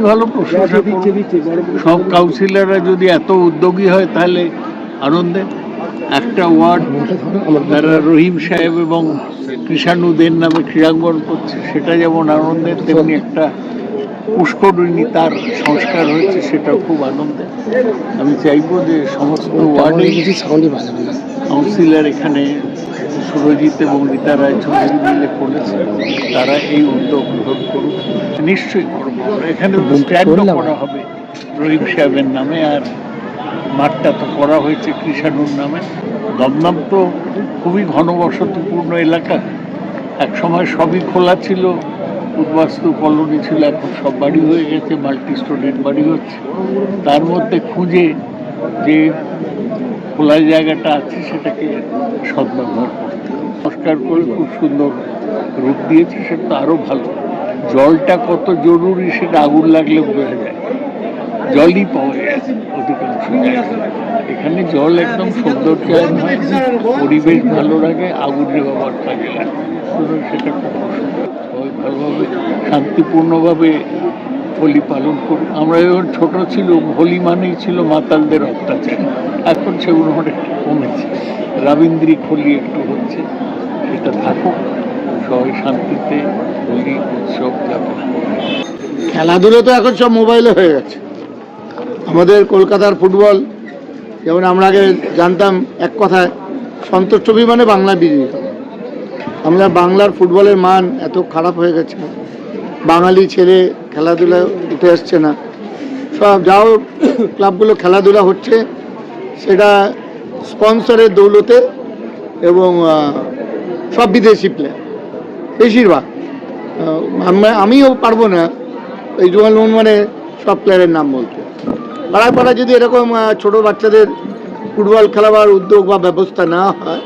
ভালো প্রশংসা করব। সব কাউন্সিলররা যদি এত উদ্যোগী হয় তাহলে আনন্দের। একটা ওয়ার্ড যারা রহিম সাহেব এবং কৃষাণুদের নামে ক্রীড়াঙ্গন করছে, সেটা যেমন আনন্দের, তেমনি একটা পুষ্করিণী তার সংস্কার হয়েছে, সেটাও খুব আনন্দের। আমি চাইবো যে সমস্ত ওয়ার্ডে কাউন্সিলর, এখানে সুরজিৎ এবং রীতা রায়চৌধুরী মিলে করেছে, তারা এই উদ্যোগ গ্রহণ করুক। নিশ্চয়ই করবো। এখানে স্ট্যান্ডও করা হবে রহিম সাহেবের নামে, আর মাঠটা তো করা হয়েছে কৃষাণুর নামে। দমদম তো খুবই ঘনবসতিপূর্ণ এলাকা, এক সময় সবই খোলা ছিল, উদ্বাস্তু কলোনি ছিল, এখন সব বাড়ি হয়ে গেছে, মাল্টি স্টোরেজ বাড়ি হচ্ছে। তার মধ্যে খুঁজে যে খোলা জায়গাটা আছে সেটাকে সদ্ব্যবহার করতে, সংস্কার করে খুব সুন্দর রূপ দিয়েছে, সেটা আরও ভালো। জলটা কত জরুরি সেটা আগুন লাগলে বোঝা যায়, জলই পাওয়া যায় অধিকাংশ জায়গায়। এখানে জল একদম সৌন্দর্যায়ন হয়, পরিবেশ ভালো লাগে, আগুনের ব্যবহার কাজে লাগে, সেটা খুব সুন্দর। সবাই ভালোভাবে শান্তিপূর্ণভাবে হোলি পালন করুন। আমরা যখন ছোট ছিল, হোলি মানেই ছিল মাতালদের অত্যাচার, এখন সেগুলো অনেকটা কমেছে, রবীন্দ্রিক হোলি একটু হচ্ছে, সেটা থাকুক। সবাই শান্তিতে হোলি উৎসব যাপন। খেলাধুলো তো এখন সব মোবাইলে হয়ে গেছে। আমাদের কলকাতার ফুটবল, যেমন আমরা আগে জানতাম এক কথায় সন্তোষ ট্রফি মানে বাংলা বিজয়ী। আমরা বাংলার ফুটবলের মান এত খারাপ হয়ে গেছে, বাঙালি ছেলে খেলাধুলা উঠে আসছে না। সব যাও ক্লাবগুলো খেলাধুলা হচ্ছে, সেটা স্পন্সরের দৌলতে, এবং সব বিদেশি প্লেয়ার বেশিরভাগ। আমিও পারবো না এই জুয়াল মানে সব প্লেয়ারের নাম বলতে। পাড়ায় পাড়ায় যদি এরকম ছোট বাচ্চাদের ফুটবল খেলাবার উদ্যোগ বা ব্যবস্থা না হয়,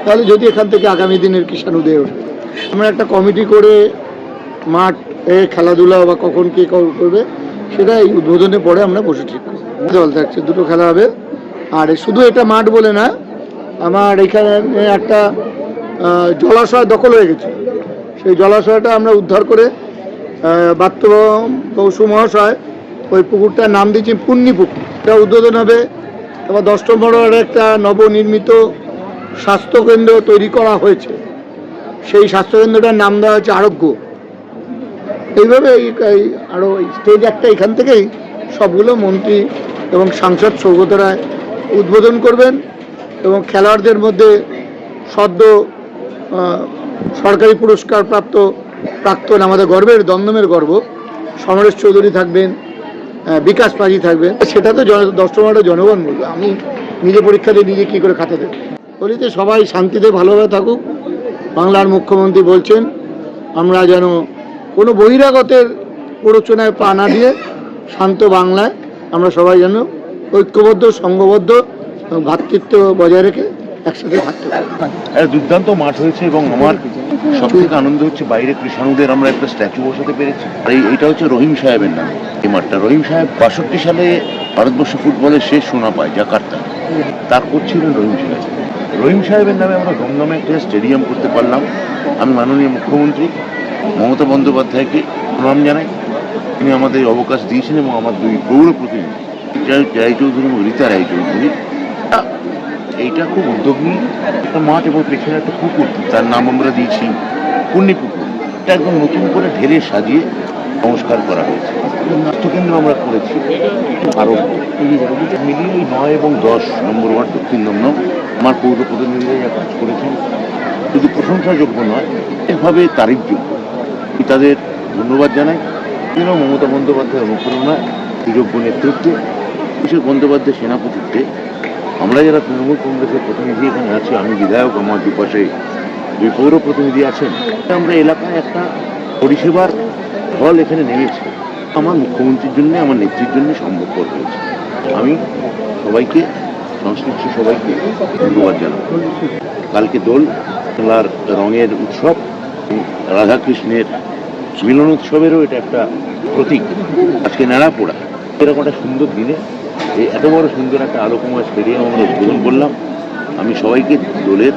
তাহলে যদি এখান থেকে আগামী দিনের কৃষাণুদের ওঠে, আমরা একটা কমিটি করে মাঠ খেলাধুলা বা কখন কে করবে সেটা এই উদ্বোধনের পরে আমরা বসে ঠিক করব। দল থাকছে, দুটো খেলা হবে। আর শুধু এটা মাঠ বলে না, আমার এখানে একটা জলাশয় দখল হয়ে গেছে, সেই জলাশয়টা আমরা উদ্ধার করে বাত্য বসু মহাশয় ওই পুকুরটার নাম দিয়েছি পুণ্যি পুকুর। এটা উদ্বোধন হবে। এবার 10 নম্বর একটা নবনির্মিত স্বাস্থ্যকেন্দ্র তৈরি করা হয়েছে, সেই স্বাস্থ্যকেন্দ্রটার নাম দেওয়া হয়েছে আরোগ্য। এইভাবে এই আরও স্টেজ একটা এখান থেকেই সবগুলো মন্ত্রী এবং সাংসদ সৌগত রায় উদ্বোধন করবেন, এবং খেলোয়াড়দের মধ্যে সদ্য সরকারি পুরস্কার প্রাপ্ত প্রাক্তন আমাদের গর্বের দমদমের গর্ব সমরেশ চৌধুরী থাকবেন, বিকাশ পাজি থাকবেন। সেটা তো 10 নম্বরের জনগণ বলবে, আমি নিজে পরীক্ষা দিয়ে নিজে কী করে খাতে দেব। বলিতে সবাই শান্তিতে ভালোভাবে থাকুক। বাংলার মুখ্যমন্ত্রী বলছেন আমরা যেন কোনো বহিরাগতের প্ররোচনায় পা না দিয়ে শান্ত বাংলায় আমরা সবাই যেন ঐক্যবদ্ধ, সংঘবদ্ধ এবং ভ্রাতৃত্ব বজায় রেখে একসাথে থাকতে পারি। দুর্দান্ত মাঠ হয়েছে, এবং আমার সব থেকে আনন্দ হচ্ছে বাইরে কৃষাণুদের আমরা একটা স্ট্যাচু বসাতে পেরেছি। আর এইটা হচ্ছে রহিম সাহেবের নাম। এই মাঠটা রহিম সাহেব 62 সালে ভারতবর্ষ ফুটবলের শেষ সোনা পায় জাকার্তা, তা করছিলেন রহিম সাহেব। রহিম সাহেবের নামে আমরা দমদমে একটা স্টেডিয়াম করতে পারলাম। আমি মাননীয় মুখ্যমন্ত্রী মমতা বন্দ্যোপাধ্যায়কে প্রণাম জানাই, তিনি আমাদের অবকাশ দিয়েছেন, এবং আমার 2 পৌর প্রতিনিধি রায়চৌধুরী এবং রীতা রায়চৌধুরী। এইটা খুব উদ্যোগ নিয়ে একটা মাঠ এবং পেছনে একটা পুকুর, তার নাম আমরা দিয়েছি পুণ্যি পুকুর। এটা একদম নতুন করে ঢেলে সাজিয়ে সংস্কার করা হয়েছে। স্বাস্থ্যকেন্দ্র আমরা করেছি আরও মিলিয়ে 9 এবং 10 নম্বর ওয়ার্ড দক্ষিণ দমদম আমার পৌর প্রতিনিধিরা যা কাজ করেছেন শুধু প্রশংসাযোগ্য নয়, এভাবে তারিফযোগ্য। তাদের ধন্যবাদ জানাই। এবং মমতা বন্দ্যোপাধ্যায়ের অনুপ্রেরণায়, সুযোগ্য নেতৃত্বে, অভিষেক বন্দ্যোপাধ্যায়ের সেনাপতিত্বে আমরা যারা তৃণমূল কংগ্রেসের প্রতিনিধি এখানে আছি, আমি বিধায়ক, আমার দুপাশে 2 পৌর প্রতিনিধি আছেন, আমরা এলাকায় একটা পরিষেবার ফল এখানে নেমেছে। আমার মুখ্যমন্ত্রীর জন্য, আমার নেত্রীর জন্য সম্ভবপর হয়েছে। আমি সবাইকে, সংশ্লিষ্ট সবাইকে ধন্যবাদ জানাব। কালকে দোল খেলার রঙের উৎসব, রাধাকৃষ্ণের মিলন উৎসবেরও এটা একটা প্রতীক। আজকে নেড়াপোড়া এরকম একটা সুন্দর দিনে এই এত বড় সুন্দর একটা আলোকময় স্টেডিয়াম আমরা উদ্বোধন করলাম। আমি সবাইকে দোলের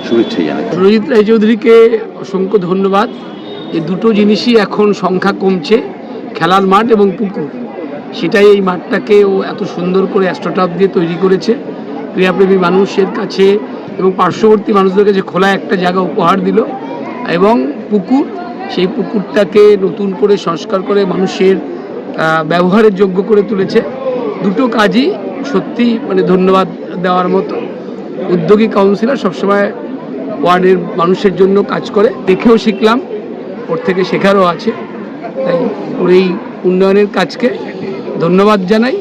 শুভেচ্ছা জানাই। সুরজিৎ রায়চৌধুরীকে অসংখ্য ধন্যবাদ। এই দুটো জিনিসই এখন সংখ্যা কমছে, খেলার মাঠ এবং পুকুর, সেটাই এই মাঠটাকে ও এত সুন্দর করে অ্যাস্ট্রোটার্ফ দিয়ে তৈরি করেছে। ক্রীড়াপ্রেমী মানুষের কাছে এবং পার্শ্ববর্তী মানুষদের কাছে খোলা একটা জায়গা উপহার দিল, এবং পুকুর, সেই পুকুরটাকে নতুন করে সংস্কার করে মানুষের ব্যবহারের যোগ্য করে তুলেছে। দুটো কাজই সত্যি মানে ধন্যবাদ দেওয়ার মতো। উদ্যোগী কাউন্সিলর সবসময় ওয়ার্ডের মানুষের জন্য কাজ করে, দেখেও শিখলাম, ওর থেকে শেখারও আছে। তাই ওর এই উন্নয়নের কাজকে ধন্যবাদ জানাই।